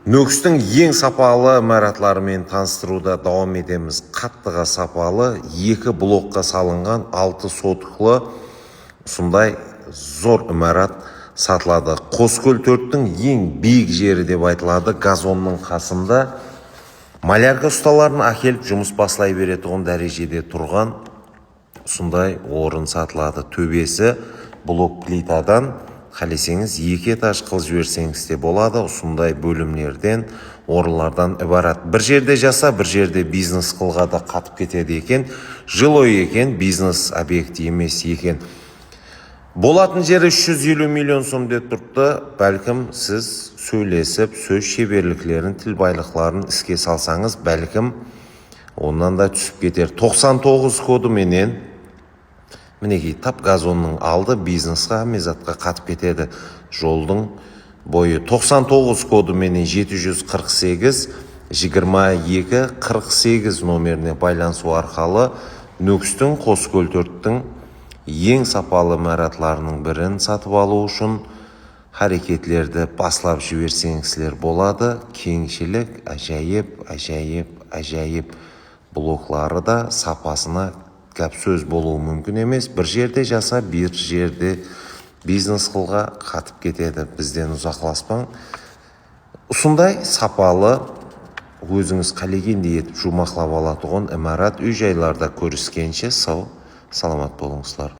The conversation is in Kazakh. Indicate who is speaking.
Speaker 1: Нөкістің ең сапалы имаратларымен таныстыруда давам етеміз. Қаттыға сапалы 2 блокқа салынған 6 сотықлы сондай зор имарат сатылады. Қоскөл 4-тің ең биік жері деп айтылады. Газонның қасында малярка ұсталарын әкеліп жұмыс басылай беретұғын дәрежеде тұрған сондай орын сатылады. Төбесі блок плитадан қалесеңіз 2 этаж қыл жіберсеңіз де болады. Сондай бөлімлерден, орынлардан ібарат. Бір жерде жаса, бір жерде бизнес қылға да қатып кетеді екен. Жилой екен, бизнес объекті емес екен. Болатын жері 350 миллион сом деп тұрды. Бәлкім сіз сөйлесіп, сөз шеберліклерін, тіл байлықларын іске салсаңыз, бәлкім оннан да түсіп кетер. 99 коды менен мінекей тап газонның алды бизнесқа, мезатқа қатып кетеді. Жолдың бойы 99 коды менен 748 22 48 номеріне байланысу арқалы Нөкістің Қоскөл 4-тің ең сапалы имаратларының бірін сатып алу үшін харекетлерді баслап жіберсеңіздер болады. Кеңшілік ажайып блоклары да сапасына гәп сөз болуы мүмкін емес. Бір жерде жаса, бір жерде бизнес қылға қатып кетеді. Бізден ұзақласпаң. Осындай сапалы өзіңіз қалегендей етіп жұмақлап алатұғын имарат үй жайларда көріскенше сау, саламат болыңызлар.